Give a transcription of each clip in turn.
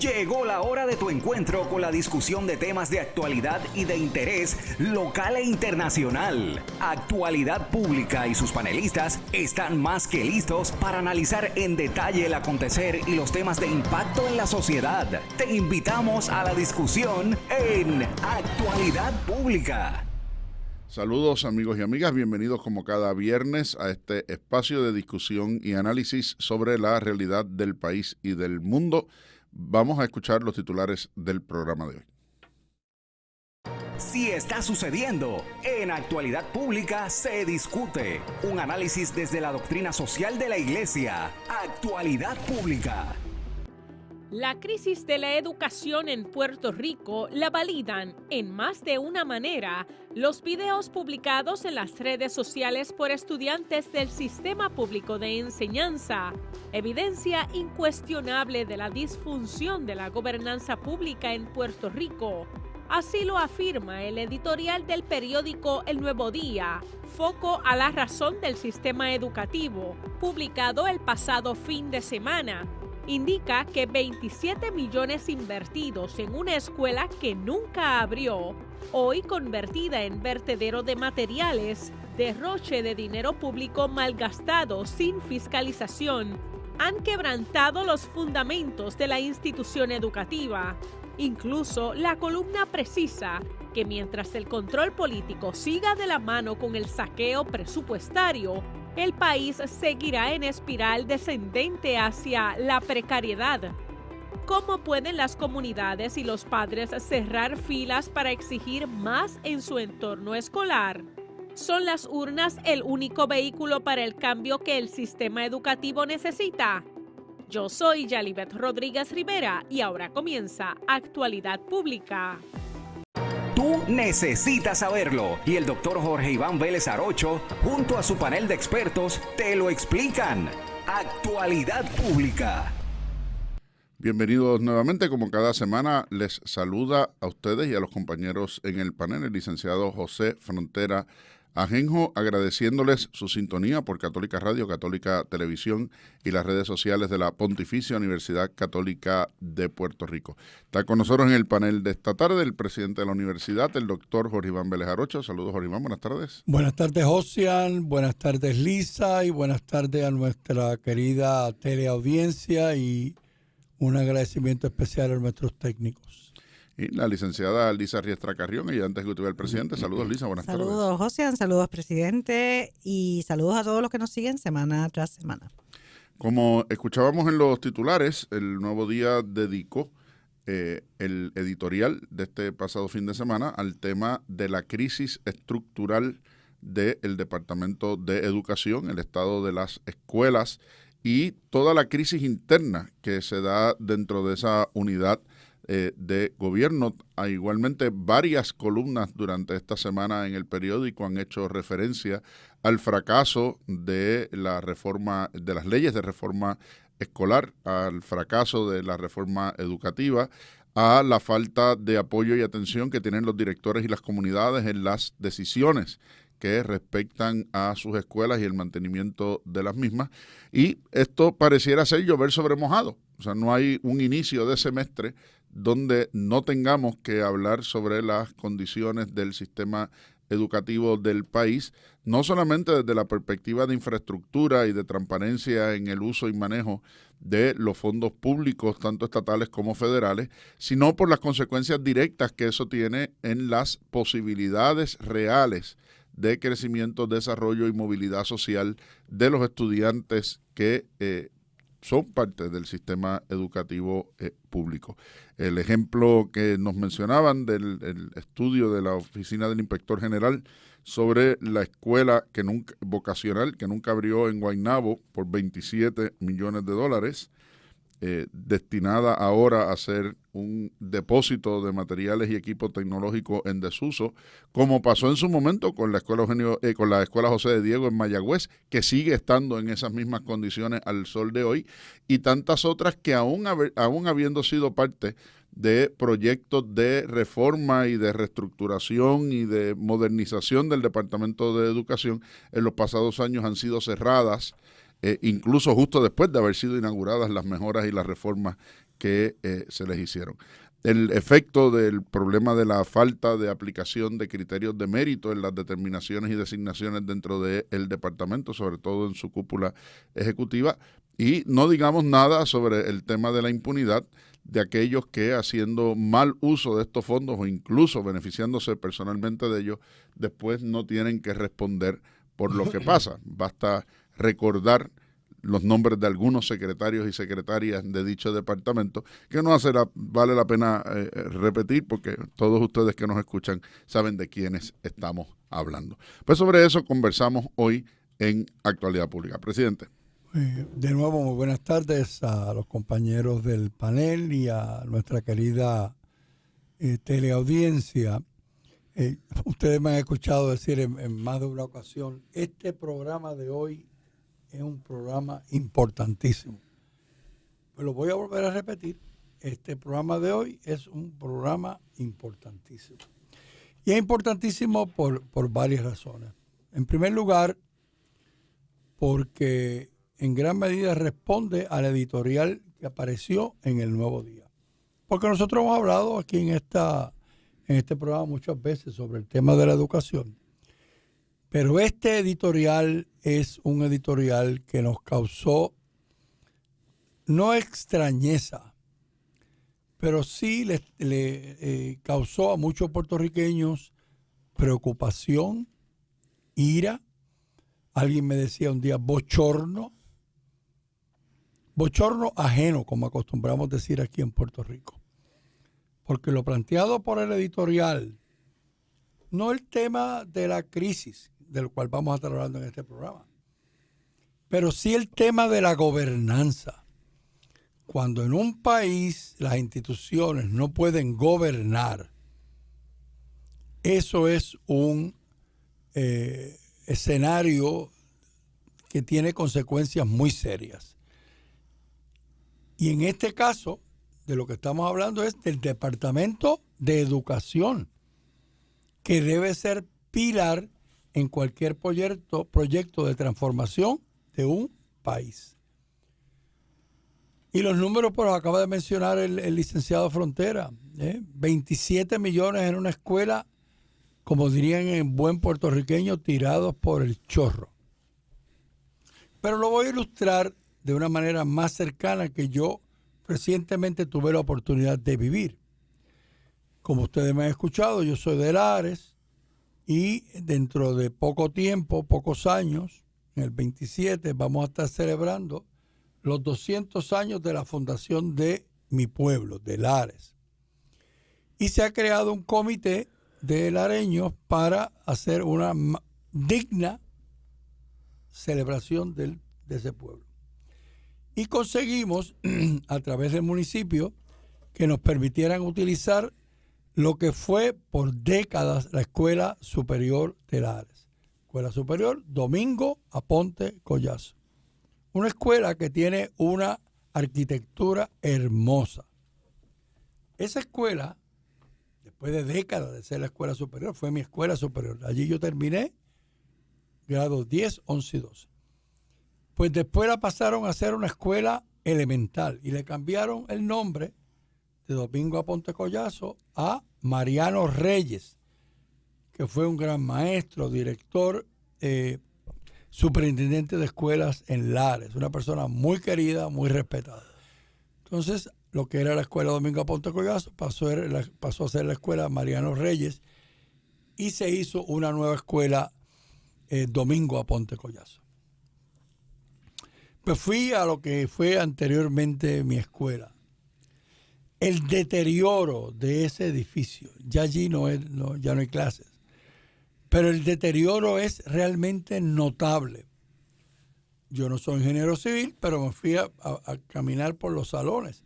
Llegó la hora de tu encuentro con la discusión de temas de actualidad y de interés local e internacional. Actualidad Pública y sus panelistas están más que listos para analizar en detalle el acontecer y los temas de impacto en la sociedad. Te invitamos a la discusión en Actualidad Pública. Saludos amigos y amigas, bienvenidos como cada viernes a este espacio de discusión y análisis sobre la realidad del país y del mundo. Vamos a escuchar los titulares del programa de hoy. Si está sucediendo, en Actualidad Pública se discute. Un análisis desde la doctrina social de la Iglesia. Actualidad Pública. La crisis de la educación en Puerto Rico la validan en más de una manera los videos publicados en las redes sociales por estudiantes del Sistema Público de Enseñanza, evidencia incuestionable de la disfunción de la gobernanza pública en Puerto Rico. Así lo afirma el editorial del periódico El Nuevo Día, Foco a la razón del sistema educativo, publicado el pasado fin de semana. Indica que 27 millones invertidos en una escuela que nunca abrió, hoy convertida en vertedero de materiales, derroche de dinero público malgastado sin fiscalización, han quebrantado los fundamentos de la institución educativa. Incluso la columna precisa que mientras el control político siga de la mano con el saqueo presupuestario, el país seguirá en espiral descendente hacia la precariedad. ¿Cómo pueden las comunidades y los padres cerrar filas para exigir más en su entorno escolar? ¿Son las urnas el único vehículo para el cambio que el sistema educativo necesita? Yo soy Yalibet Rodríguez Rivera y ahora comienza Actualidad Pública. Tú necesitas saberlo y el doctor Jorge Iván Vélez Arocho, junto a su panel de expertos, te lo explican. Actualidad Pública. Bienvenidos nuevamente, como cada semana les saluda a ustedes y a los compañeros en el panel, el licenciado José Frontera Ajenjo, agradeciéndoles su sintonía por Católica Radio, Católica Televisión y las redes sociales de la Pontificia Universidad Católica de Puerto Rico. Está con nosotros en el panel de esta tarde el presidente de la universidad, el doctor Jorge Iván Vélez Arocho. Saludos, Jorge Iván, buenas tardes. Buenas tardes, Josian, buenas tardes, Lisa, y buenas tardes a nuestra querida teleaudiencia y un agradecimiento especial a nuestros técnicos. Y la licenciada Lisa Riestra Carrión, y antes que tuviera el presidente. Saludos, Lisa, buenas tardes. Saludos, Josian, saludos, presidente, y saludos a todos los que nos siguen semana tras semana. Como escuchábamos en los titulares, el Nuevo Día dedicó el editorial de este pasado fin de semana al tema de la crisis estructural del Departamento de Educación, el estado de las escuelas y toda la crisis interna que se da dentro de esa unidad de gobierno. Igualmente, varias columnas durante esta semana en el periódico han hecho referencia al fracaso de la reforma, de las leyes de reforma escolar, al fracaso de la reforma educativa, a la falta de apoyo y atención que tienen los directores y las comunidades en las decisiones que respectan a sus escuelas y el mantenimiento de las mismas. Y esto pareciera ser llover sobre mojado. O sea, no hay un inicio de semestre donde no tengamos que hablar sobre las condiciones del sistema educativo del país, no solamente desde la perspectiva de infraestructura y de transparencia en el uso y manejo de los fondos públicos, tanto estatales como federales, sino por las consecuencias directas que eso tiene en las posibilidades reales de crecimiento, desarrollo y movilidad social de los estudiantes que son parte del sistema educativo público. El ejemplo que nos mencionaban del estudio de la Oficina del Inspector General sobre la escuela vocacional que nunca abrió en Guaynabo por $27 millones, destinada ahora a ser un depósito de materiales y equipo tecnológico en desuso, como pasó en su momento con la escuela José de Diego en Mayagüez, que sigue estando en esas mismas condiciones al sol de hoy, y tantas otras que aún habiendo sido parte de proyectos de reforma y de reestructuración y de modernización del Departamento de Educación, en los pasados años han sido cerradas, incluso justo después de haber sido inauguradas las mejoras y las reformas que se les hicieron. El efecto del problema de la falta de aplicación de criterios de mérito en las determinaciones y designaciones dentro del departamento, sobre todo en su cúpula ejecutiva, y no digamos nada sobre el tema de la impunidad de aquellos que, haciendo mal uso de estos fondos o incluso beneficiándose personalmente de ellos, después no tienen que responder por lo que pasa. Basta recordar los nombres de algunos secretarios y secretarias de dicho departamento, que no vale la pena repetir, porque todos ustedes que nos escuchan saben de quiénes estamos hablando. Pues sobre eso conversamos hoy en Actualidad Pública. Presidente. De nuevo, muy buenas tardes a los compañeros del panel y a nuestra querida teleaudiencia. Ustedes me han escuchado decir en más de una ocasión, este programa de hoy es un programa importantísimo. Pues lo voy a volver a repetir. Este programa de hoy es un programa importantísimo. Y es importantísimo por varias razones. En primer lugar, porque en gran medida responde al editorial que apareció en El Nuevo Día. Porque nosotros hemos hablado aquí en este programa muchas veces sobre el tema de la educación. Pero este editorial es un editorial que nos causó, no extrañeza, pero sí le causó a muchos puertorriqueños preocupación, ira. Alguien me decía un día bochorno ajeno, como acostumbramos decir aquí en Puerto Rico. Porque lo planteado por el editorial, no el tema de la crisis, del cual vamos a estar hablando en este programa, pero sí el tema de la gobernanza. Cuando en un país las instituciones no pueden gobernar, eso es un escenario que tiene consecuencias muy serias. Y en este caso, de lo que estamos hablando es del Departamento de Educación, que debe ser pilar en cualquier proyecto de transformación de un país. Y los números, pues los acaba de mencionar el licenciado Frontera. 27 millones en una escuela, como dirían en buen puertorriqueño, tirados por el chorro. Pero lo voy a ilustrar de una manera más cercana que yo recientemente tuve la oportunidad de vivir. Como ustedes me han escuchado, yo soy de Lares y dentro de poco tiempo, pocos años, en el 27, vamos a estar celebrando los 200 años de la fundación de mi pueblo, de Lares. Y se ha creado un comité de lareños para hacer una digna celebración de ese pueblo. Y conseguimos, a través del municipio, que nos permitieran utilizar lo que fue por décadas la Escuela Superior de Lares. Escuela Superior Domingo Aponte Collazo. Una escuela que tiene una arquitectura hermosa. Esa escuela, después de décadas de ser la escuela superior, fue mi escuela superior. Allí yo terminé grados 10, 11 y 12. Pues después la pasaron a ser una escuela elemental y le cambiaron el nombre de Domingo Aponte Collazo a Mariano Reyes, que fue un gran maestro, director, superintendente de escuelas en Lares, una persona muy querida, muy respetada. Entonces, lo que era la escuela Domingo Aponte Collazo pasó a ser la escuela Mariano Reyes y se hizo una nueva escuela Domingo Aponte Collazo. Pues fui a lo que fue anteriormente mi escuela. El deterioro de ese edificio, ya allí ya no hay clases, pero el deterioro es realmente notable. Yo no soy ingeniero civil, pero me fui a caminar por los salones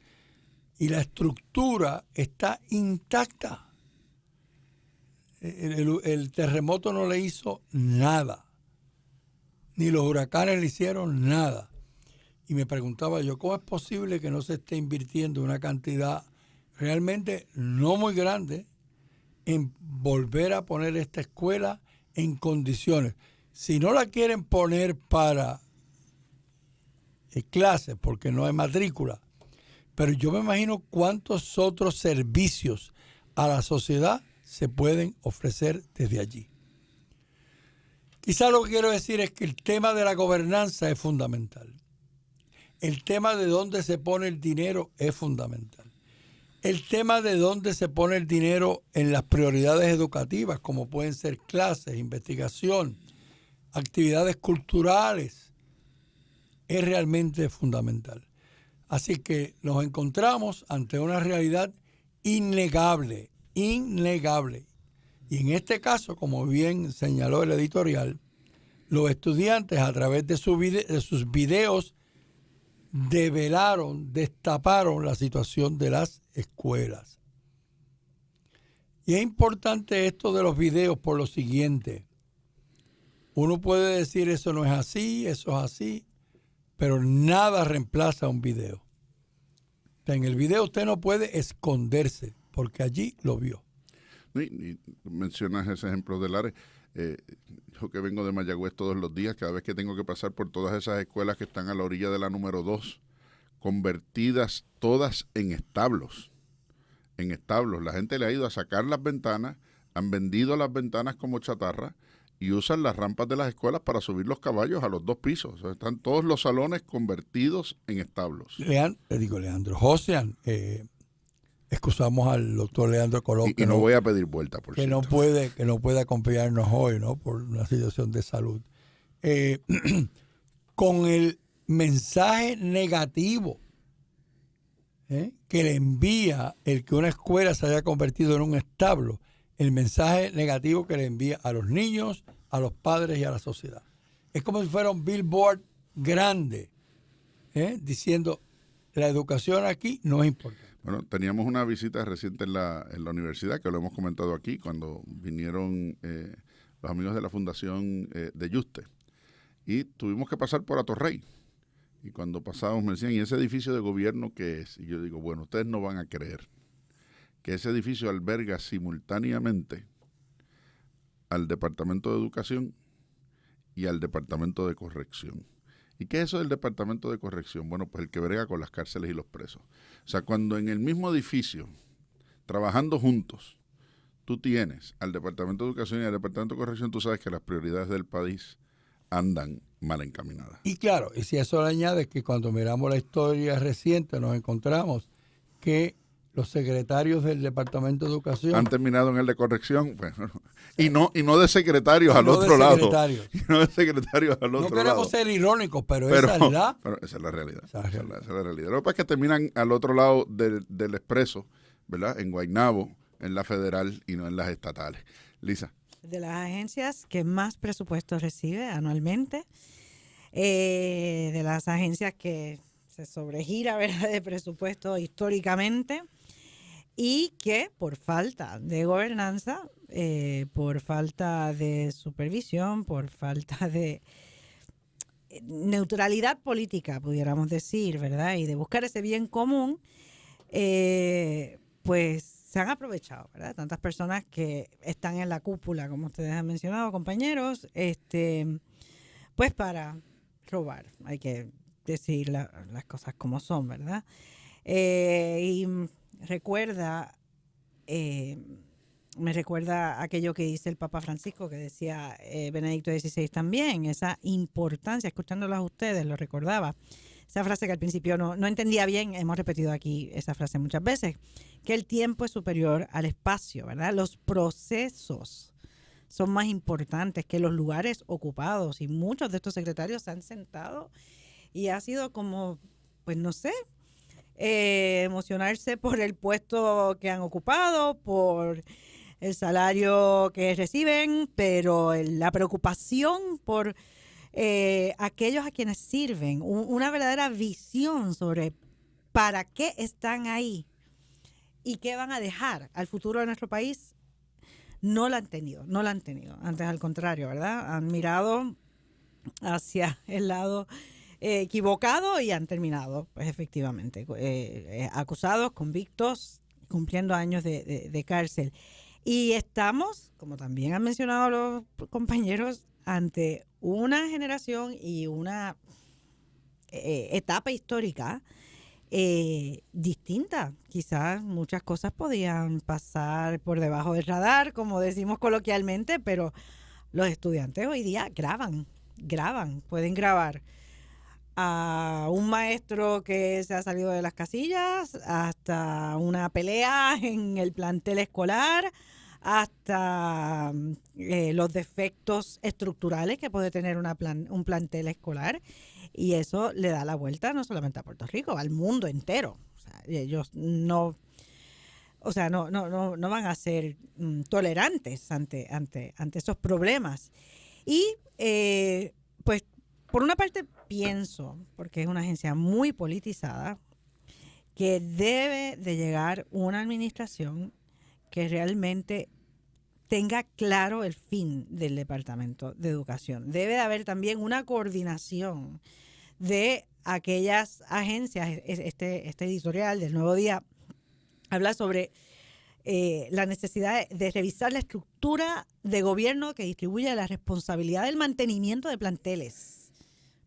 y la estructura está intacta. El terremoto no le hizo nada, ni los huracanes le hicieron nada. Y me preguntaba yo, ¿cómo es posible que no se esté invirtiendo una cantidad realmente no muy grande en volver a poner esta escuela en condiciones? Si no la quieren poner para clases, porque no hay matrícula, pero yo me imagino cuántos otros servicios a la sociedad se pueden ofrecer desde allí. Quizá lo que quiero decir es que el tema de la gobernanza es fundamental. El tema de dónde se pone el dinero es fundamental. El tema de dónde se pone el dinero en las prioridades educativas, como pueden ser clases, investigación, actividades culturales, es realmente fundamental. Así que nos encontramos ante una realidad innegable. Y en este caso, como bien señaló el editorial, los estudiantes a través de sus videos destaparon la situación de las escuelas. Y es importante esto de los videos por lo siguiente. Uno puede decir eso no es así, eso es así, pero nada reemplaza un video. En el video usted no puede esconderse porque allí lo vio. Y mencionas ese ejemplo del área. Yo que vengo de Mayagüez todos los días, cada vez que tengo que pasar por todas esas escuelas que están a la orilla de la número 2, convertidas todas en establos. En establos. La gente le ha ido a sacar las ventanas, han vendido las ventanas como chatarra y usan las rampas de las escuelas para subir los caballos a los 2 pisos. O sea, están todos los salones convertidos en establos. Leandro José, excusamos al doctor Leandro Colón. Y no voy a pedir vuelta, por cierto. Que no puede acompañarnos hoy, ¿no? Por una situación de salud. Con el mensaje negativo que le envía el que una escuela se haya convertido en un establo, el mensaje negativo que le envía a los niños, a los padres y a la sociedad. Es como si fuera un billboard grande, diciendo la educación aquí no es importante. Bueno, teníamos una visita reciente en la universidad, que lo hemos comentado aquí, cuando vinieron los amigos de la Fundación de Yuste. Y tuvimos que pasar por Atorrey. Y cuando pasábamos me decían, ¿y ese edificio de gobierno qué es? Y yo digo, bueno, ustedes no van a creer que ese edificio alberga simultáneamente al Departamento de Educación y al Departamento de Corrección. ¿Y qué es eso del Departamento de Corrección? Bueno, pues el que brega con las cárceles y los presos. O sea, cuando en el mismo edificio, trabajando juntos, tú tienes al Departamento de Educación y al Departamento de Corrección, tú sabes que las prioridades del país andan mal encaminadas. Y claro, y si a eso le añades que cuando miramos la historia reciente nos encontramos que los secretarios del Departamento de Educación han terminado en el de corrección, bueno, y no de secretarios al otro lado. Y no de secretarios al otro lado. No queremos ser irónicos, pero esa es la realidad. Esa es la realidad. Lo que pasa es que terminan al otro lado del expreso, ¿verdad? En Guaynabo, en la federal y no en las estatales. Lisa. De las agencias que más presupuesto recibe anualmente, de las agencias que se sobregira, ¿verdad?, de presupuesto históricamente, y que por falta de gobernanza, por falta de supervisión, por falta de neutralidad política, pudiéramos decir, ¿verdad?, y de buscar ese bien común, pues se han aprovechado, ¿verdad? Tantas personas que están en la cúpula, como ustedes han mencionado, compañeros, pues para robar, hay que decir las cosas como son, ¿verdad? Y me recuerda aquello que dice el Papa Francisco, que decía Benedicto XVI también, esa importancia, escuchándolos a ustedes, lo recordaba, esa frase que al principio no entendía bien, hemos repetido aquí esa frase muchas veces, que el tiempo es superior al espacio, ¿verdad? Los procesos son más importantes que los lugares ocupados, y muchos de estos secretarios se han sentado y ha sido como, pues no sé, emocionarse por el puesto que han ocupado, por el salario que reciben, pero la preocupación por aquellos a quienes sirven, una verdadera visión sobre para qué están ahí y qué van a dejar al futuro de nuestro país, no la han tenido. Antes, al contrario, ¿verdad? Han mirado hacia el lado equivocado y han terminado, pues efectivamente, acusados, convictos, cumpliendo años de cárcel. Y estamos, como también han mencionado los compañeros, ante una generación y una etapa histórica distinta. Quizás muchas cosas podían pasar por debajo del radar, como decimos coloquialmente, pero los estudiantes hoy día pueden grabar a un maestro que se ha salido de las casillas, hasta una pelea en el plantel escolar, hasta los defectos estructurales que puede tener un plantel escolar. Y eso le da la vuelta no solamente a Puerto Rico, al mundo entero. O sea, ellos no van a ser tolerantes ante esos problemas. Y pues por una parte pienso, porque es una agencia muy politizada, que debe de llegar una administración que realmente tenga claro el fin del Departamento de Educación. Debe de haber también una coordinación de aquellas agencias. Este editorial del Nuevo Día habla sobre la necesidad de revisar la estructura de gobierno que distribuye la responsabilidad del mantenimiento de planteles,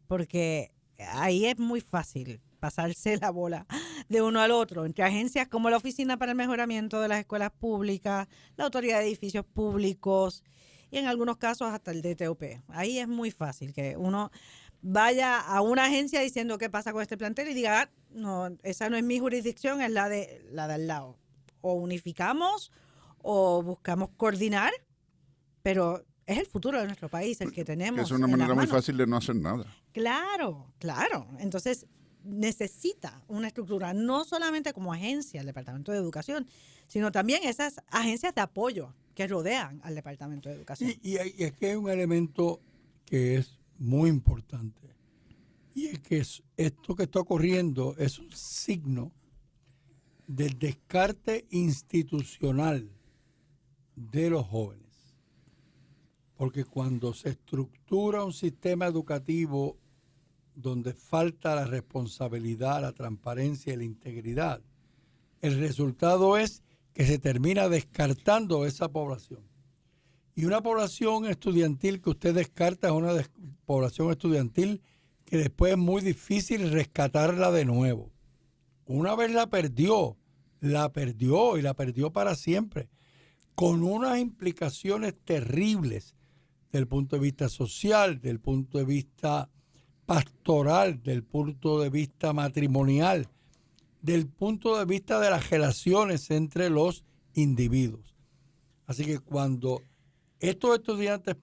porque ahí es muy fácil pasarse la bola de uno al otro, entre agencias como la Oficina para el Mejoramiento de las Escuelas Públicas, la Autoridad de Edificios Públicos y en algunos casos hasta el DTOP. Ahí es muy fácil que uno vaya a una agencia diciendo qué pasa con este plantel y diga, no, esa no es mi jurisdicción, es la de al lado. O unificamos o buscamos coordinar, pero es el futuro de nuestro país el que tenemos. Es una manera muy fácil de no hacer nada. Claro. Entonces necesita una estructura, no solamente como agencia el Departamento de Educación, sino también esas agencias de apoyo que rodean al Departamento de Educación. Y aquí hay un elemento que es muy importante, y es que esto que está ocurriendo es un signo del descarte institucional de los jóvenes. Porque cuando se estructura un sistema educativo donde falta la responsabilidad, la transparencia y la integridad, el resultado es que se termina descartando esa población. Y una población estudiantil que usted descarta es una población estudiantil que después es muy difícil rescatarla de nuevo. Una vez la perdió y la perdió para siempre, con unas implicaciones terribles del punto de vista social, del punto de vista pastoral, del punto de vista matrimonial, del punto de vista de las relaciones entre los individuos. Así que cuando estos estudiantes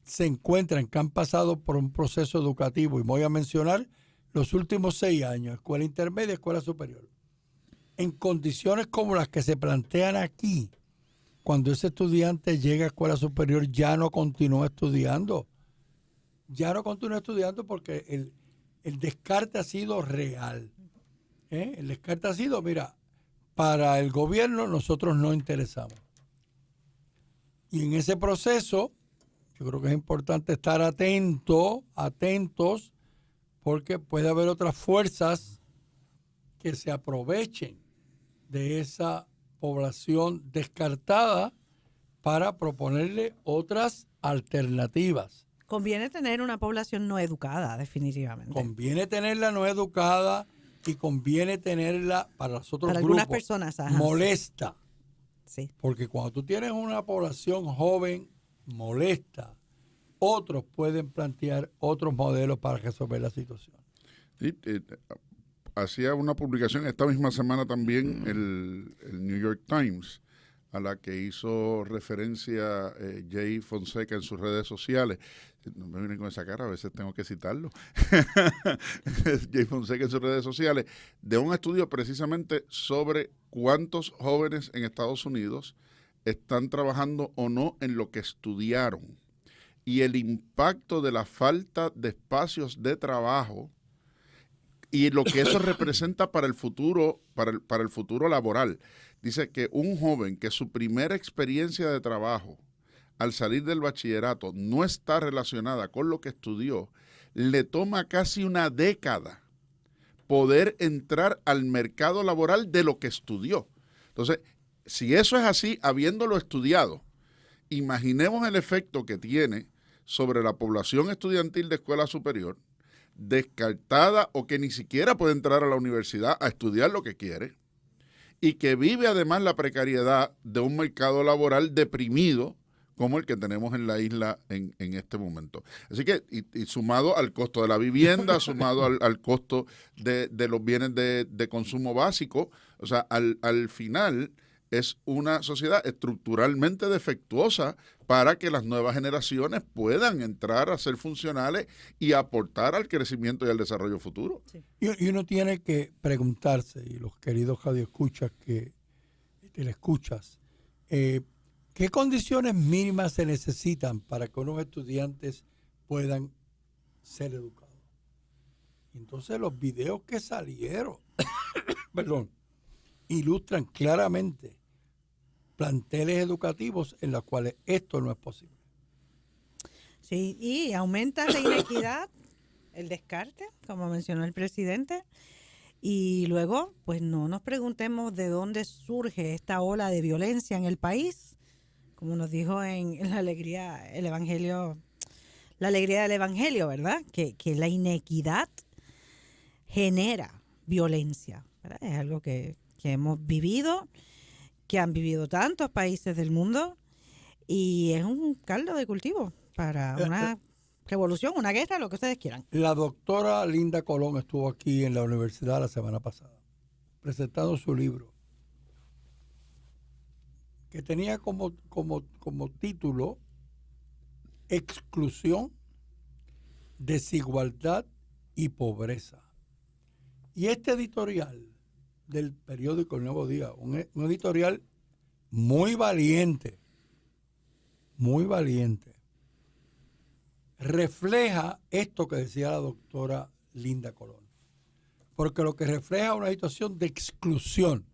se encuentran que han pasado por un proceso educativo, y voy a mencionar los últimos 6 años, escuela intermedia, escuela superior, en condiciones como las que se plantean aquí, cuando ese estudiante llega a escuela superior ya no continúa estudiando. Ya no continúa estudiando porque el descarte ha sido real. El descarte ha sido, mira, para el gobierno nosotros no interesamos. Y en ese proceso, yo creo que es importante estar atentos, porque puede haber otras fuerzas que se aprovechen de esa población descartada para proponerle otras alternativas. Conviene tener una población no educada, definitivamente. Conviene tenerla no educada y conviene tenerla para los otros para grupos algunas personas, ajá, molesta. Sí. Porque cuando tú tienes una población joven molesta, otros pueden plantear otros modelos para resolver la situación. Sí, hacía una publicación esta misma semana también el New York Times, a la que hizo referencia Jay Fonseca en sus redes sociales. No me miren con esa cara, a veces tengo que citarlo. Jay Fonseca en sus redes sociales, de un estudio precisamente sobre cuántos jóvenes en Estados Unidos están trabajando o no en lo que estudiaron, y el impacto de la falta de espacios de trabajo y lo que eso representa para el futuro, para el futuro laboral. Dice que un joven que su primera experiencia de trabajo al salir del bachillerato no está relacionada con lo que estudió, le toma casi una década poder entrar al mercado laboral de lo que estudió. Entonces, si eso es así, habiéndolo estudiado, imaginemos el efecto que tiene sobre la población estudiantil de escuela superior, descartada o que ni siquiera puede entrar a la universidad a estudiar lo que quiere y que vive además la precariedad de un mercado laboral deprimido como el que tenemos en la isla en este momento. Así que, y sumado al costo de la vivienda, sumado al costo de los bienes de consumo básico, o sea, al final es una sociedad estructuralmente defectuosa para que las nuevas generaciones puedan entrar a ser funcionales y aportar al crecimiento y al desarrollo futuro. Sí. Y uno tiene que preguntarse, y los queridos radioescuchas que le escuchas, ¿qué condiciones mínimas se necesitan para que unos estudiantes puedan ser educados? Entonces los videos que salieron, perdón, ilustran claramente planteles educativos en los cuales esto no es posible. Sí, y aumenta la inequidad, el descarte, como mencionó el presidente, y luego, pues no nos preguntemos de dónde surge esta ola de violencia en el país, como nos dijo en la alegría, el evangelio, la alegría del evangelio, ¿verdad? Que la inequidad genera violencia, ¿verdad? Es algo que hemos vivido, que han vivido tantos países del mundo, y es un caldo de cultivo para una revolución, una guerra, lo que ustedes quieran. La doctora Linda Colón estuvo aquí en la universidad la semana pasada, presentando su libro, que tenía como título Exclusión, Desigualdad y Pobreza. Y este editorial del periódico El Nuevo Día, un editorial muy valiente, refleja esto que decía la doctora Linda Colón. Porque lo que refleja es una situación de exclusión.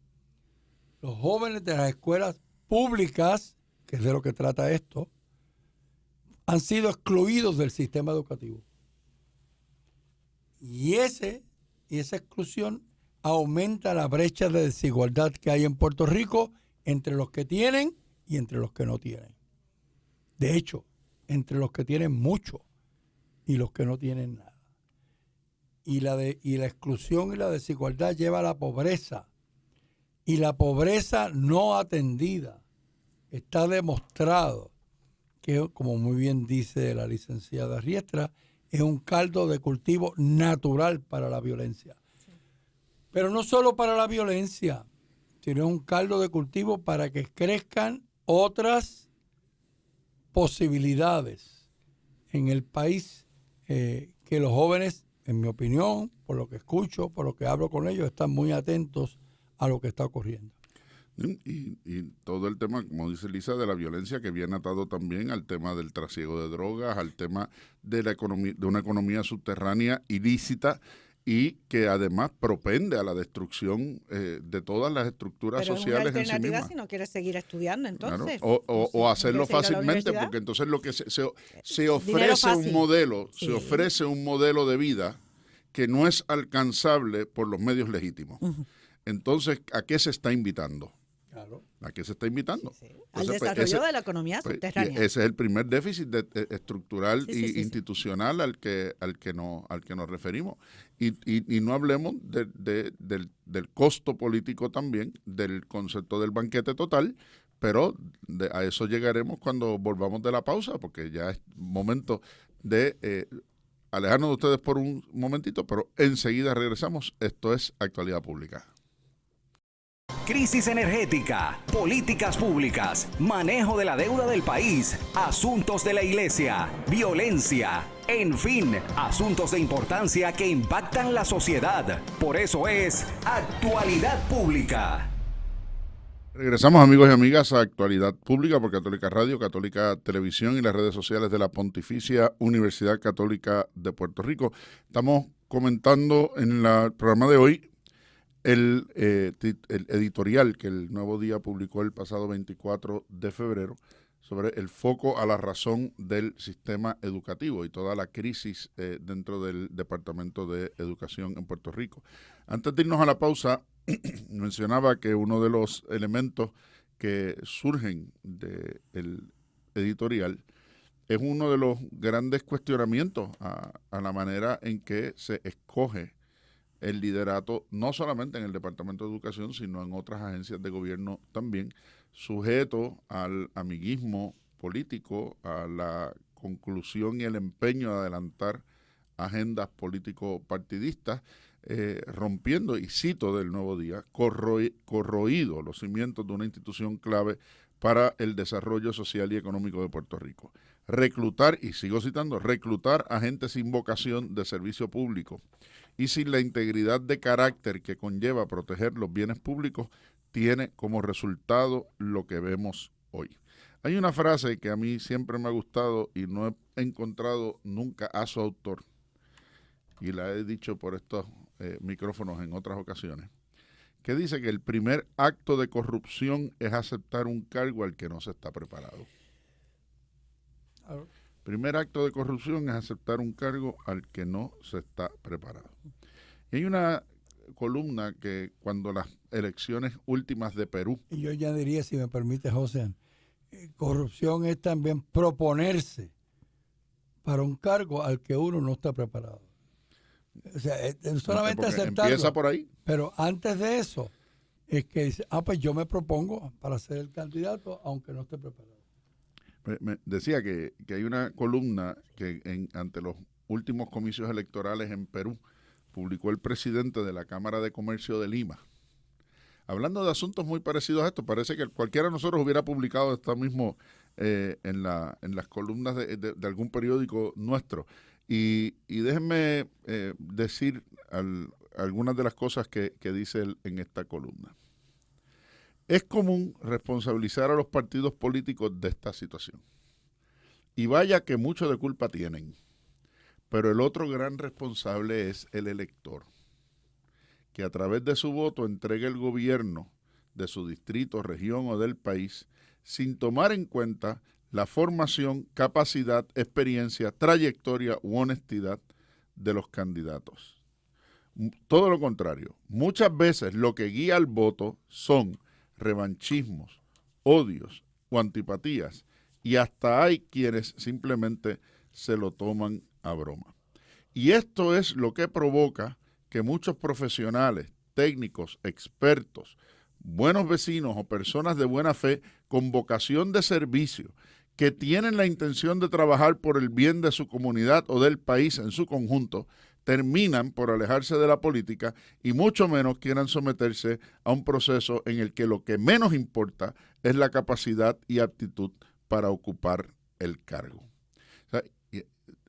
Los jóvenes de las escuelas públicas, que es de lo que trata esto, han sido excluidos del sistema educativo. Y esa exclusión aumenta la brecha de desigualdad que hay en Puerto Rico entre los que tienen y entre los que no tienen. De hecho, entre los que tienen mucho y los que no tienen nada. Y la exclusión y la desigualdad lleva a la pobreza. Y la pobreza no atendida. Está demostrado que, como muy bien dice la licenciada Riestra, es un caldo de cultivo natural para la violencia. Pero no solo para la violencia, sino un caldo de cultivo para que crezcan otras posibilidades en el país, que los jóvenes, en mi opinión, por lo que escucho, por lo que hablo con ellos, están muy atentos a lo que está ocurriendo. Y todo el tema, como dice Lisa, de la violencia, que viene atado también al tema del trasiego de drogas, al tema de la economía, de una economía subterránea ilícita, y que además propende a la destrucción de todas las estructuras sociales en sí mismas. Pero es una alternativa si no quieres seguir estudiando, entonces. Claro. O hacerlo fácilmente, porque entonces lo que se ofrece un modelo, sí, se ofrece un modelo de vida que no es alcanzable por los medios legítimos. Uh-huh. Entonces, ¿a qué se está invitando? Claro. ¿A qué se está invitando? Sí. Al desarrollo de la economía subterránea. Ese es el primer déficit estructural e institucional al que nos referimos. Y no hablemos del costo político también, del concepto del banquete total, pero a eso llegaremos cuando volvamos de la pausa, porque ya es momento de alejarnos de ustedes por un momentito, pero enseguida regresamos. Esto es Actualidad Pública. Crisis energética, políticas públicas, manejo de la deuda del país, asuntos de la iglesia, violencia, en fin, asuntos de importancia que impactan la sociedad. Por eso es Actualidad Pública. Regresamos, amigos y amigas, a Actualidad Pública por Católica Radio, Católica Televisión y las redes sociales de la Pontificia Universidad Católica de Puerto Rico. Estamos comentando en el programa de hoy el editorial que el Nuevo Día publicó el pasado 24 de febrero sobre el foco a la razón del sistema educativo y toda la crisis dentro del Departamento de Educación en Puerto Rico. Antes de irnos a la pausa, mencionaba que uno de los elementos que surgen del editorial es uno de los grandes cuestionamientos a la manera en que se escoge el liderato, no solamente en el Departamento de Educación, sino en otras agencias de gobierno también, sujeto al amiguismo político, a la conclusión y el empeño de adelantar agendas político-partidistas, rompiendo, y cito del Nuevo Día, corroído los cimientos de una institución clave para el desarrollo social y económico de Puerto Rico. Reclutar, y sigo citando, reclutar a gente sin vocación de servicio público y sin la integridad de carácter que conlleva proteger los bienes públicos, tiene como resultado lo que vemos hoy. Hay una frase que a mí siempre me ha gustado y no he encontrado nunca a su autor, y la he dicho por estos micrófonos en otras ocasiones, que dice que el primer acto de corrupción es aceptar un cargo al que no se está preparado. Primer acto de corrupción es aceptar un cargo al que no se está preparado. Y hay una columna que cuando las elecciones últimas de Perú... Y yo ya diría, si me permite, José, corrupción es también proponerse para un cargo al que uno no está preparado. O sea, solamente aceptarlo. Empieza por ahí. Pero antes de eso, es que dice, pues yo me propongo para ser el candidato, aunque no esté preparado. Me decía que hay una columna que ante los últimos comicios electorales en Perú publicó el presidente de la Cámara de Comercio de Lima, hablando de asuntos muy parecidos a esto. Parece que cualquiera de nosotros hubiera publicado esto mismo en las columnas de algún periódico nuestro. Y déjenme decir algunas de las cosas que dice él en esta columna. Es común responsabilizar a los partidos políticos de esta situación. Y vaya que mucho de culpa tienen. Pero el otro gran responsable es el elector, que a través de su voto entregue el gobierno de su distrito, región o del país, sin tomar en cuenta la formación, capacidad, experiencia, trayectoria u honestidad de los candidatos. Todo lo contrario. Muchas veces lo que guía al voto son revanchismos, odios o antipatías, y hasta hay quienes simplemente se lo toman a broma. Y esto es lo que provoca que muchos profesionales, técnicos, expertos, buenos vecinos o personas de buena fe con vocación de servicio, que tienen la intención de trabajar por el bien de su comunidad o del país en su conjunto, terminan por alejarse de la política y mucho menos quieran someterse a un proceso en el que lo que menos importa es la capacidad y aptitud para ocupar el cargo. O sea,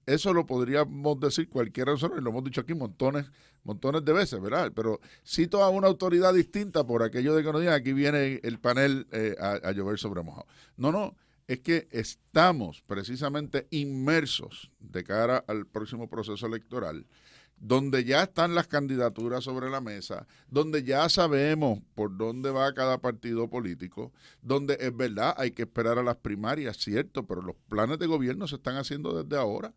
eso lo podríamos decir cualquiera de nosotros, y lo hemos dicho aquí montones de veces, ¿verdad? Pero cito a una autoridad distinta por aquello de que nos digan aquí viene el panel a llover sobre mojado. No, es que estamos precisamente inmersos de cara al próximo proceso electoral, donde ya están las candidaturas sobre la mesa, donde ya sabemos por dónde va cada partido político, donde es verdad hay que esperar a las primarias, cierto, pero los planes de gobierno se están haciendo desde ahora.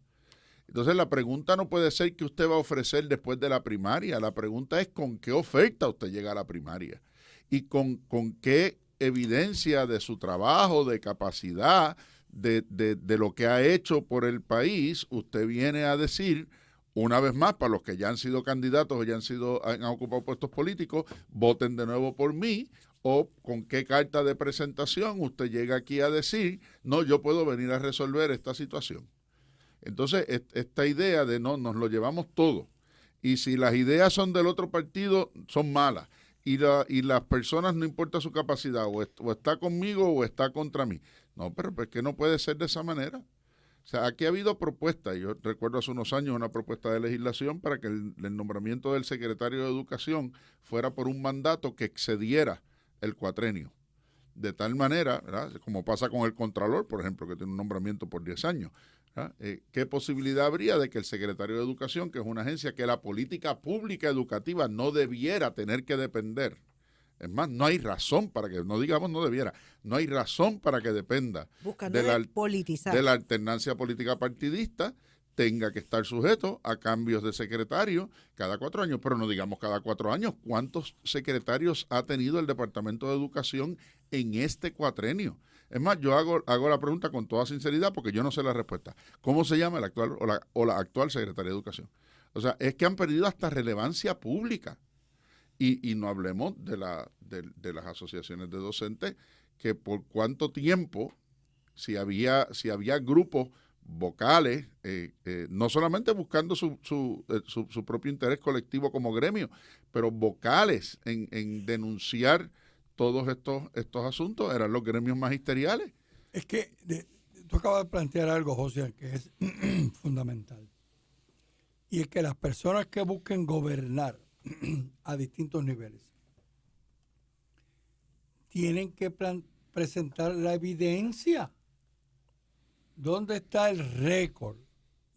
Entonces la pregunta no puede ser qué usted va a ofrecer después de la primaria, la pregunta es con qué oferta usted llega a la primaria y con qué evidencia de su trabajo, de capacidad, de lo que ha hecho por el país, usted viene a decir, una vez más, para los que ya han sido candidatos o ya han ocupado puestos políticos, voten de nuevo por mí, o con qué carta de presentación usted llega aquí a decir, no, yo puedo venir a resolver esta situación. Entonces, esta idea de no, nos lo llevamos todo, y si las ideas son del otro partido, son malas, y las personas, no importa su capacidad, o está conmigo o está contra mí. No, pero es que no puede ser de esa manera. O sea, aquí ha habido propuestas. Yo recuerdo hace unos años una propuesta de legislación para que el nombramiento del secretario de Educación fuera por un mandato que excediera el cuatrenio. De tal manera, ¿verdad?, como pasa con el Contralor, por ejemplo, que tiene un nombramiento por 10 años. ¿Qué posibilidad habría de que el secretario de Educación, que es una agencia que la política pública educativa no debiera tener que depender? Es más, no hay razón para que, no digamos no debiera, no hay razón para que dependa de la alternancia política partidista, tenga que estar sujeto a cambios de secretario cada 4 años, pero no digamos cada 4 años. ¿Cuántos secretarios ha tenido el Departamento de Educación en este cuatrenio? Es más, yo hago la pregunta con toda sinceridad porque yo no sé la respuesta. ¿Cómo se llama el actual o la actual secretaria de Educación? O sea, es que han perdido hasta relevancia pública. Y no hablemos de las asociaciones de docentes, que por cuánto tiempo, si había grupos vocales, no solamente buscando su propio interés colectivo como gremio, pero vocales en denunciar todos estos asuntos, eran los gremios magisteriales. Es que tú acabas de plantear algo, José, que es fundamental. Y es que las personas que busquen gobernar a distintos niveles tienen que presentar la evidencia. ¿Dónde está el récord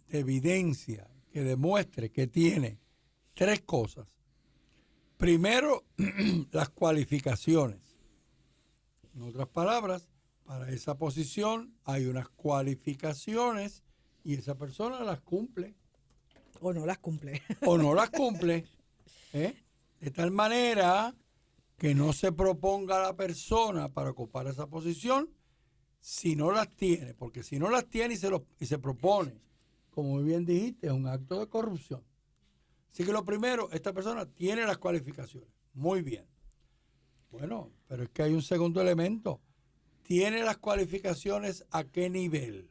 de evidencia que demuestre que tiene 3 cosas? Primero, las cualificaciones. En otras palabras, para esa posición hay unas cualificaciones y esa persona las cumple. O no las cumple. O no las cumple. De tal manera que no se proponga a la persona para ocupar esa posición si no las tiene, porque si no las tiene y se propone, como muy bien dijiste, es un acto de corrupción. Así que lo primero, esta persona tiene las cualificaciones. Muy bien. Bueno, pero es que hay un segundo elemento. ¿Tiene las cualificaciones a qué nivel?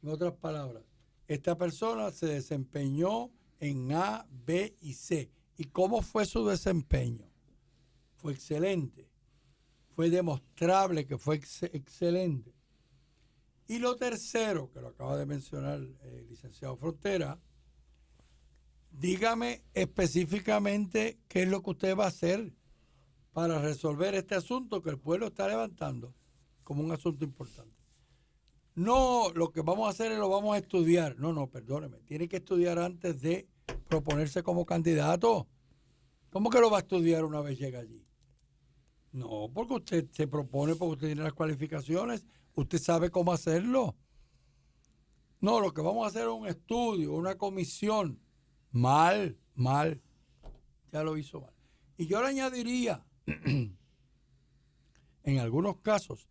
En otras palabras, esta persona se desempeñó en A, B y C. ¿Y cómo fue su desempeño? Fue excelente. Fue demostrable que fue excelente. Y lo tercero, que lo acaba de mencionar el licenciado Frontera, dígame específicamente qué es lo que usted va a hacer para resolver este asunto que el pueblo está levantando como un asunto importante. No, lo que vamos a hacer es lo vamos a estudiar. No, perdóneme. Tiene que estudiar antes de proponerse como candidato. ¿Cómo que lo va a estudiar una vez llega allí? No, porque usted se propone, porque usted tiene las cualificaciones. Usted sabe cómo hacerlo. No, lo que vamos a hacer es un estudio, una comisión. Mal. Ya lo hizo mal. Y yo le añadiría, en algunos casos,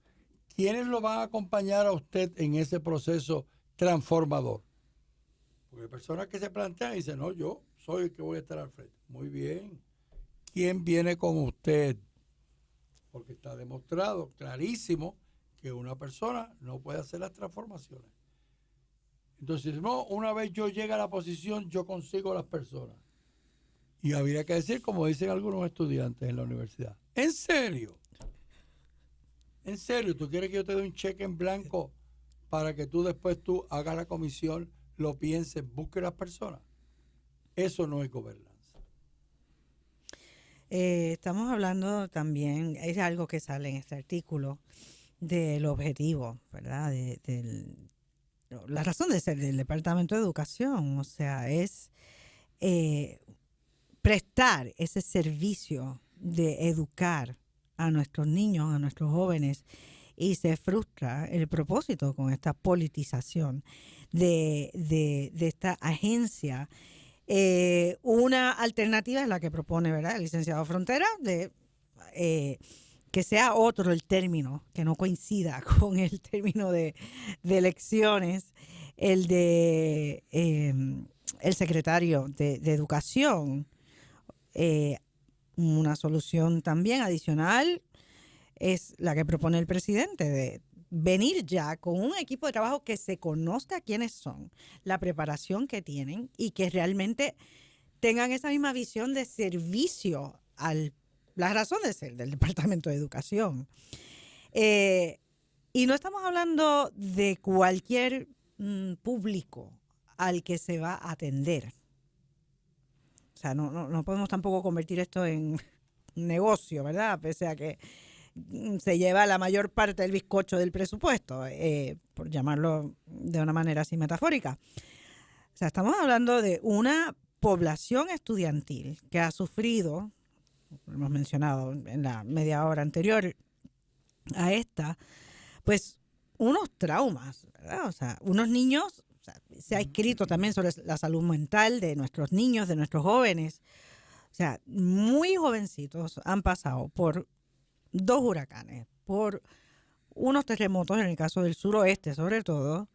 ¿quiénes lo van a acompañar a usted en ese proceso transformador? Porque hay personas que se plantean y dicen, no, yo soy el que voy a estar al frente. Muy bien. ¿Quién viene con usted? Porque está demostrado, clarísimo, que una persona no puede hacer las transformaciones. Entonces, no, una vez yo llegue a la posición, yo consigo las personas. Y habría que decir, como dicen algunos estudiantes en la universidad, ¿en serio? ¿En serio? ¿Tú quieres que yo te dé un cheque en blanco para que tú después hagas la comisión, lo pienses, busques las personas? Eso no es gobernanza. Estamos hablando también, es algo que sale en este artículo, del objetivo, ¿verdad? La razón de ser del Departamento de Educación, o sea, es prestar ese servicio de educar a nuestros niños, a nuestros jóvenes, y se frustra el propósito con esta politización de esta agencia. Una alternativa es la que propone, ¿verdad?, el licenciado Frontera, de que sea otro el término, que no coincida con el término de elecciones, el de el secretario de Educación. Una solución también adicional es la que propone el presidente, de venir ya con un equipo de trabajo que se conozca quiénes son, la preparación que tienen y que realmente tengan esa misma visión de servicio a la razón de ser del Departamento de Educación. Y no estamos hablando de cualquier público al que se va a atender. O sea, no podemos tampoco convertir esto en un negocio, ¿verdad? Pese a que se lleva la mayor parte del bizcocho del presupuesto, por llamarlo de una manera así metafórica. O sea, estamos hablando de una población estudiantil que ha sufrido, lo hemos mencionado en la media hora anterior a esta, pues unos traumas, ¿verdad? O sea, unos niños sea, se ha escrito también sobre la salud mental de nuestros niños, de nuestros jóvenes. O sea, muy jovencitos han pasado por 2 huracanes, por unos terremotos en el caso del suroeste sobre todo,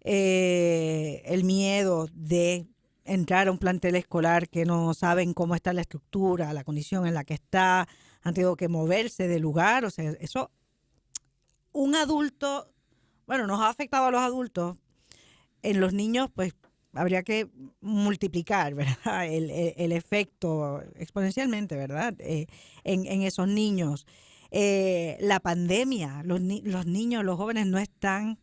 el miedo de entrar a un plantel escolar que no saben cómo está la estructura, la condición en la que está, han tenido que moverse de lugar, o sea, eso, un adulto, bueno, nos ha afectado a los adultos, en los niños pues habría que multiplicar, ¿verdad? El efecto exponencialmente, ¿verdad? En esos niños. La pandemia, los niños, los jóvenes no están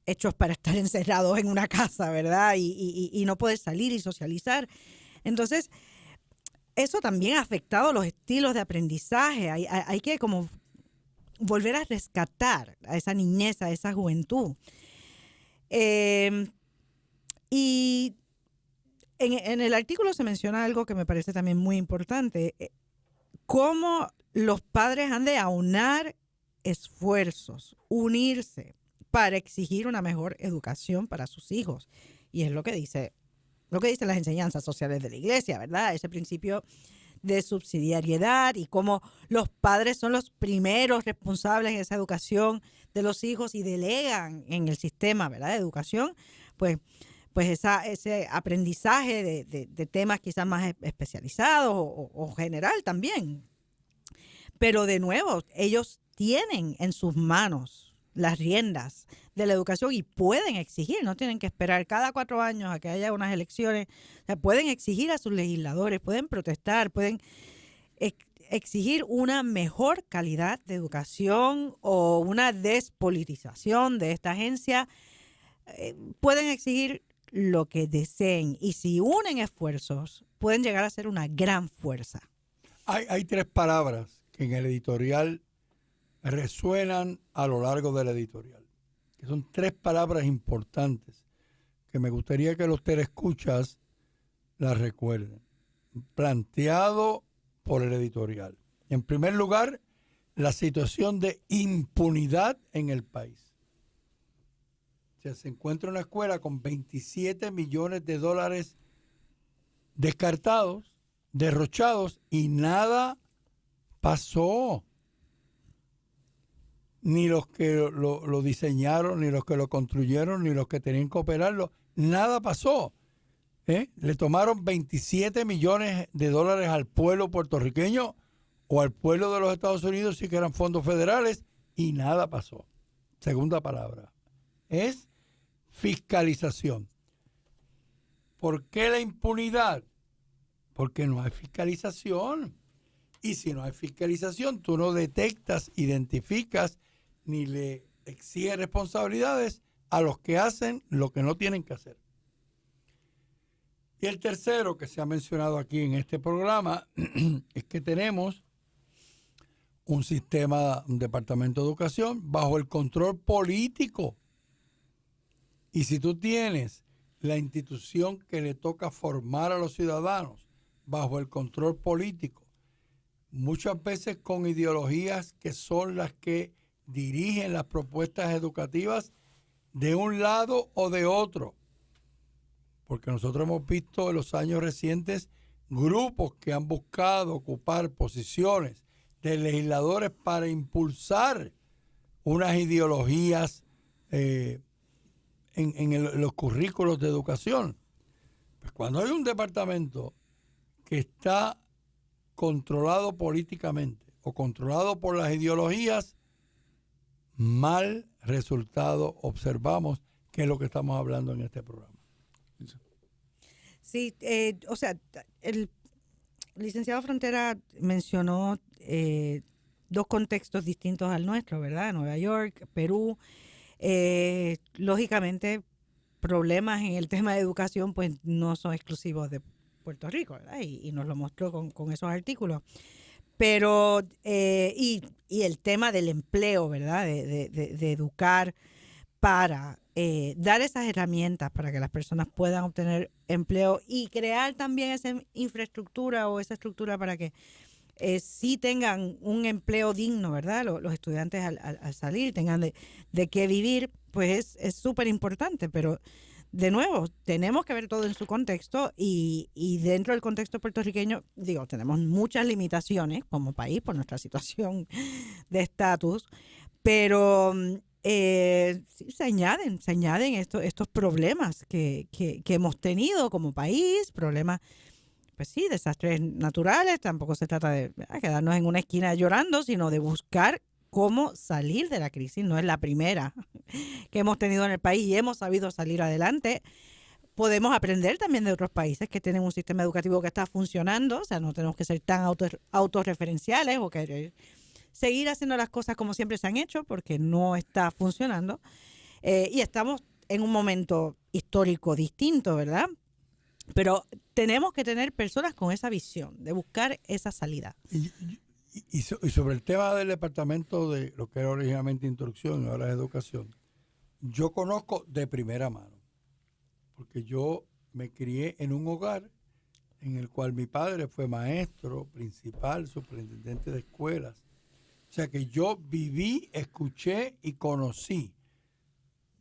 hechos para estar encerrados en una casa, ¿verdad? Y no poder salir y socializar. Entonces, eso también ha afectado los estilos de aprendizaje. Hay que como volver a rescatar a esa niñez, a esa juventud. Y en el artículo se menciona algo que me parece también muy importante, cómo los padres han de aunar esfuerzos, unirse para exigir una mejor educación para sus hijos. Y es lo que dicen las enseñanzas sociales de la iglesia, ¿verdad? Ese principio de subsidiariedad y cómo los padres son los primeros responsables de esa educación de los hijos y delegan en el sistema, ¿verdad?, de educación, pues ese aprendizaje de temas quizás más especializados o general también. Pero de nuevo, ellos tienen en sus manos las riendas de la educación y pueden exigir, no tienen que esperar cada 4 años a que haya unas elecciones, o sea, pueden exigir a sus legisladores, pueden protestar, pueden exigir una mejor calidad de educación o una despolitización de esta agencia, pueden exigir lo que deseen y si unen esfuerzos pueden llegar a ser una gran fuerza. Hay 3 palabras que en el editorial resuenan a lo largo del editorial, que son 3 palabras importantes que me gustaría que los telescuchas las recuerden, planteado por el editorial. En primer lugar, la situación de impunidad en el país. O sea, se encuentra una escuela con $27 millones descartados, derrochados, y nada pasó. Ni los que lo diseñaron, ni los que lo construyeron, ni los que tenían que operarlo, nada pasó. Le tomaron $27 millones al pueblo puertorriqueño o al pueblo de los Estados Unidos, sí que eran fondos federales, y nada pasó. Segunda palabra, es fiscalización. ¿Por qué la impunidad? Porque no hay fiscalización. Y si no hay fiscalización, tú no detectas, identificas, ni le exiges responsabilidades a los que hacen lo que no tienen que hacer. Y el tercero que se ha mencionado aquí en este programa es que tenemos un departamento de educación bajo el control político. Y si tú tienes la institución que le toca formar a los ciudadanos bajo el control político, muchas veces con ideologías que son las que dirigen las propuestas educativas de un lado o de otro, porque nosotros hemos visto en los años recientes grupos que han buscado ocupar posiciones de legisladores para impulsar unas ideologías en los currículos de educación. Pues cuando hay un departamento que está controlado políticamente o controlado por las ideologías, mal resultado observamos, que es lo que estamos hablando en este programa. Sí, o sea, el licenciado Frontera mencionó 2 contextos distintos al nuestro, ¿verdad? Nueva York, Perú. Lógicamente, problemas en el tema de educación pues no son exclusivos de Puerto Rico, ¿verdad? Y nos lo mostró con esos artículos. Pero, y el tema del empleo, ¿verdad? De educar para dar esas herramientas para que las personas puedan obtener empleo y crear también esa infraestructura o esa estructura para que sí tengan un empleo digno, ¿verdad? Los estudiantes al salir tengan de qué vivir. pues es súper importante, pero de nuevo, tenemos que ver todo en su contexto y dentro del contexto puertorriqueño, digo, tenemos muchas limitaciones como país por nuestra situación de estatus, pero sí, se añaden estos problemas que hemos tenido como país, problemas, pues sí, desastres naturales. Tampoco se trata de quedarnos en una esquina llorando, sino de buscar cómo salir de la crisis. No es la primera que hemos tenido en el país y hemos sabido salir adelante. Podemos aprender también de otros países que tienen un sistema educativo que está funcionando, o sea, no tenemos que ser tan autorreferenciales o querer seguir haciendo las cosas como siempre se han hecho porque no está funcionando. Y estamos en un momento histórico distinto, ¿verdad? Pero tenemos que tener personas con esa visión de buscar esa salida. Y sobre el tema del departamento de lo que era originalmente instrucción y ahora es educación, yo conozco de primera mano, porque yo me crié en un hogar en el cual mi padre fue maestro, principal, superintendente de escuelas. O sea que yo viví, escuché y conocí.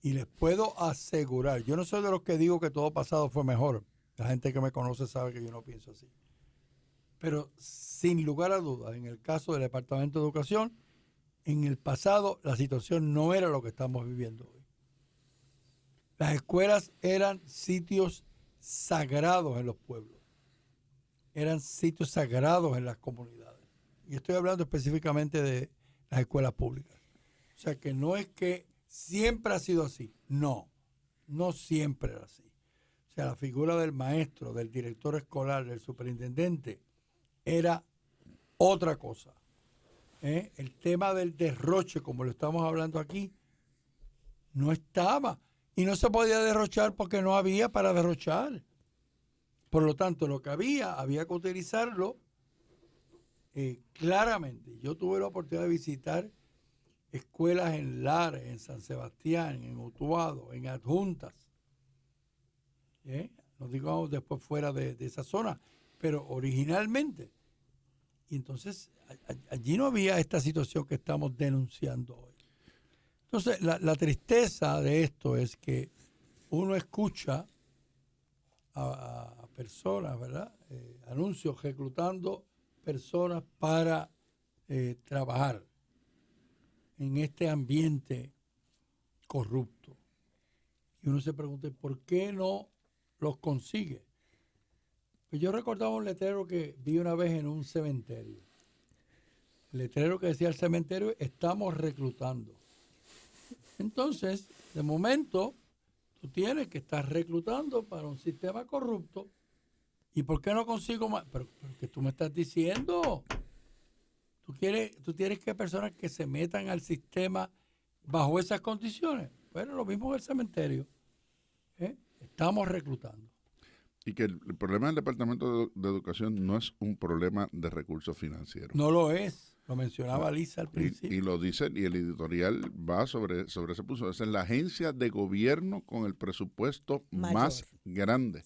Y les puedo asegurar, yo no soy de los que digo que todo pasado fue mejor. La gente que me conoce sabe que yo no pienso así. Pero sin lugar a dudas, en el caso del Departamento de Educación, en el pasado la situación no era lo que estamos viviendo hoy. Las escuelas eran sitios sagrados en los pueblos. Eran sitios sagrados en las comunidades. Y estoy hablando específicamente de las escuelas públicas. O sea que no es que siempre ha sido así. No siempre era así. O sea, la figura del maestro, del director escolar, del superintendente, era otra cosa. El tema del derroche, como lo estamos hablando aquí, no estaba. Y no se podía derrochar porque no había para derrochar. Por lo tanto, lo que había que utilizarlo claramente. Yo tuve la oportunidad de visitar escuelas en Lares, en San Sebastián, en Utuado, en Adjuntas. No digo después fuera de esa zona, pero originalmente. Y entonces allí no había esta situación que estamos denunciando hoy. Entonces la tristeza de esto es que uno escucha a personas, ¿verdad? Anuncios reclutando personas para trabajar en este ambiente corrupto. Y uno se pregunta, ¿por qué no los consigue? Pues yo recordaba un letrero que vi una vez en un cementerio. El letrero que decía el cementerio, estamos reclutando. Entonces, de momento, tú tienes que estar reclutando para un sistema corrupto. ¿Y por qué no consigo más? Pero que tú me estás diciendo. ¿Tú quieres que personas que se metan al sistema bajo esas condiciones? Bueno, lo mismo en el cementerio. Estamos reclutando. Y que el problema del Departamento de Educación no es un problema de recursos financieros. No lo es. Lo mencionaba Lisa al principio. Y lo dice, y el editorial va sobre ese punto. Es la agencia de gobierno con el presupuesto más grande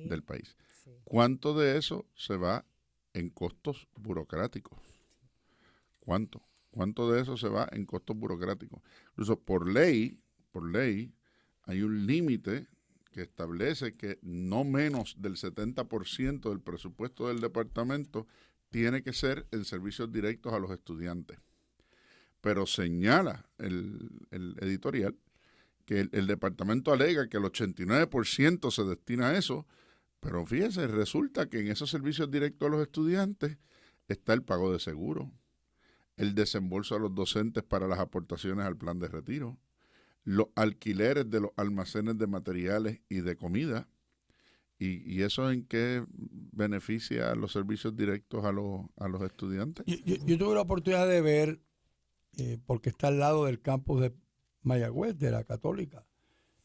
del país. Sí. ¿Cuánto de eso se va en costos burocráticos? ¿Cuánto? ¿Cuánto de eso se va en costos burocráticos? Incluso por ley hay un límite que establece que no menos del 70% del presupuesto del departamento tiene que ser en servicios directos a los estudiantes. Pero señala el editorial que el departamento alega que el 89% se destina a eso, pero fíjese, resulta que en esos servicios directos a los estudiantes está el pago de seguro, el desembolso a los docentes para las aportaciones al plan de retiro, los alquileres de los almacenes de materiales y de comida. ¿Y eso en qué beneficia a los servicios directos a los estudiantes? Yo tuve la oportunidad de ver, porque está al lado del campus de Mayagüez, de la Católica,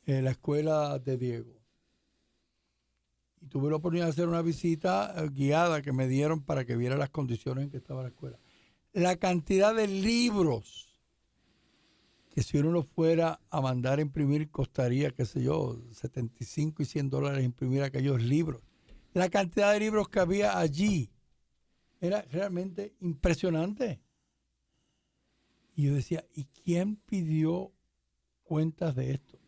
la escuela de Diego. Y tuve la oportunidad de hacer una visita guiada que me dieron para que viera las condiciones en que estaba la escuela. La cantidad de libros que si uno lo fuera a mandar a imprimir costaría, qué sé yo, $75 y $100 imprimir aquellos libros. La cantidad de libros que había allí era realmente impresionante. Y yo decía, ¿y quién pidió cuenta de esto.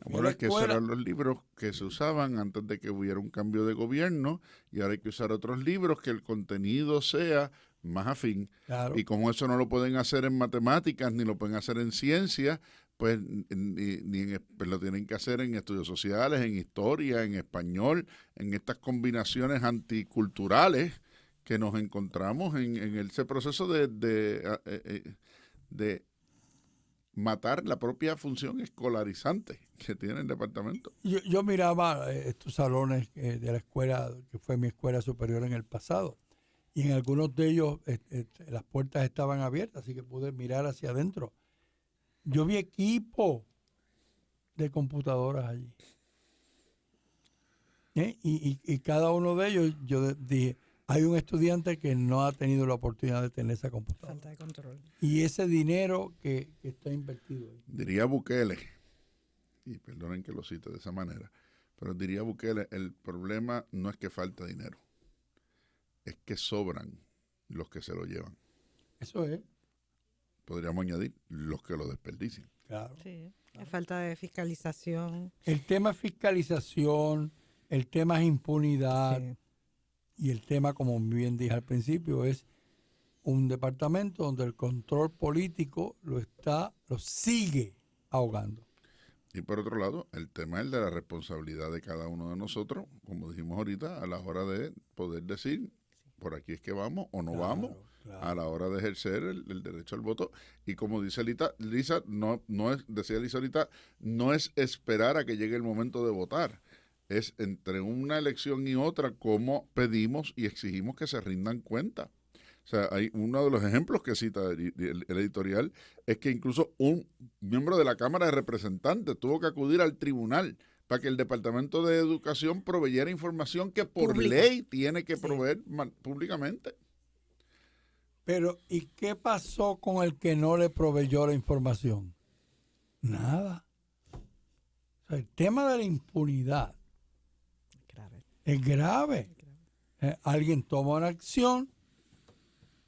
Bueno, es que esos eran los libros que se usaban antes de que hubiera un cambio de gobierno y ahora hay que usar otros libros que el contenido sea más afín. Claro. Y como eso no lo pueden hacer en matemáticas ni lo pueden hacer en ciencia, pues pues lo tienen que hacer en estudios sociales, en historia, en español, en estas combinaciones anticulturales que nos encontramos en ese proceso de matar la propia función escolarizante que tiene el departamento. Yo miraba estos salones de la escuela, que fue mi escuela superior en el pasado, y en algunos de ellos las puertas estaban abiertas, así que pude mirar hacia adentro. Yo vi equipo de computadoras allí. Y cada uno de ellos, yo dije, hay un estudiante que no ha tenido la oportunidad de tener esa computadora. Falta de control. Y ese dinero que está invertido ahí. Diría Bukele, y perdonen que lo cite de esa manera, pero diría Bukele, el problema no es que falta dinero, es que sobran los que se lo llevan. Eso es. Podríamos añadir los que lo desperdician. Claro. Sí, la falta de fiscalización. El tema es fiscalización, el tema es impunidad. Sí. Y el tema, como bien dije al principio, es un departamento donde el control político lo sigue ahogando. Y por otro lado, el tema es el de la responsabilidad de cada uno de nosotros, como dijimos ahorita, a la hora de poder decir, por aquí es que vamos o no vamos, a la hora de ejercer el derecho al voto. Y como dice Lisa, decía Lisa ahorita, no es esperar a que llegue el momento de votar. Es entre una elección y otra cómo pedimos y exigimos que se rindan cuentas. O sea, hay uno de los ejemplos que cita el editorial es que incluso un miembro de la Cámara de Representantes tuvo que acudir al tribunal para que el Departamento de Educación proveyera información que por ley tiene que proveer públicamente. Pero, ¿y qué pasó con el que no le proveyó la información? Nada. O sea, el tema de la impunidad es grave. Alguien toma una acción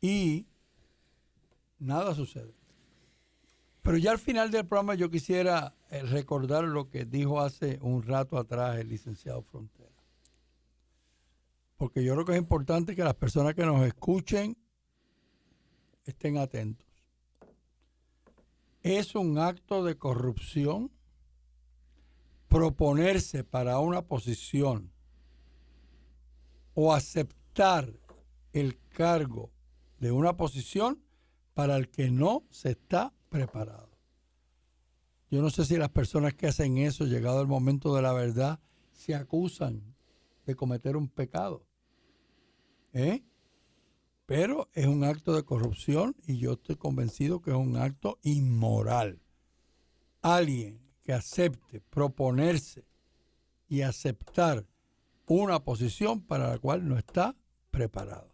y nada sucede. Pero ya al final del programa yo quisiera recordar lo que dijo hace un rato atrás el licenciado Frontera. Porque yo creo que es importante que las personas que nos escuchen estén atentos. Es un acto de corrupción proponerse para una posición o aceptar el cargo de una posición para el que no se está preparado. Yo no sé si las personas que hacen eso, llegado el momento de la verdad, se acusan de cometer un pecado. Pero es un acto de corrupción y yo estoy convencido que es un acto inmoral. Alguien que acepte proponerse y aceptar una posición para la cual no está preparado.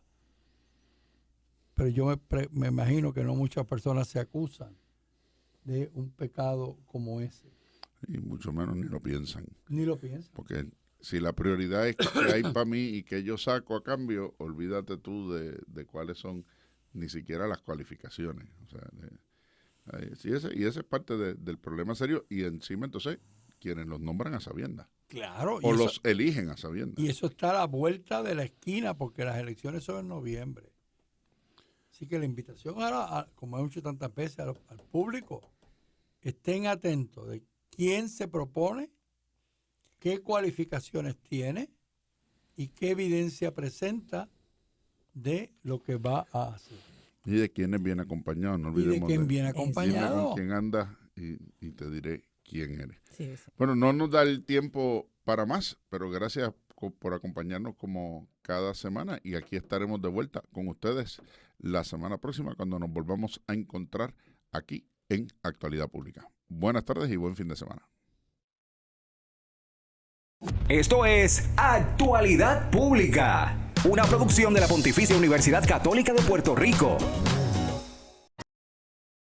Pero yo me imagino que no muchas personas se acusan de un pecado como ese. Y mucho menos ni lo piensan. Ni lo piensan. Porque si la prioridad es que hay para mí y que yo saco a cambio, olvídate tú de cuáles son ni siquiera las cualificaciones. O sea, y ese es parte del problema serio. Y encima entonces quienes los nombran a sabiendas. Claro. O los eligen a sabiendas. Y eso está a la vuelta de la esquina porque las elecciones son en noviembre. Así que la invitación ahora, como he dicho tantas veces al público, estén atentos de quién se propone, qué cualificaciones tiene y qué evidencia presenta de lo que va a hacer. Y de quién viene acompañado, no olvidemos. Y de quién viene acompañado. Dime con quién andas y te diré quién eres. Sí, sí. Bueno, no nos da el tiempo para más, pero gracias por acompañarnos como cada semana y aquí estaremos de vuelta con ustedes la semana próxima cuando nos volvamos a encontrar aquí en Actualidad Pública. Buenas tardes y buen fin de semana. Esto es Actualidad Pública, una producción de la Pontificia Universidad Católica de Puerto Rico.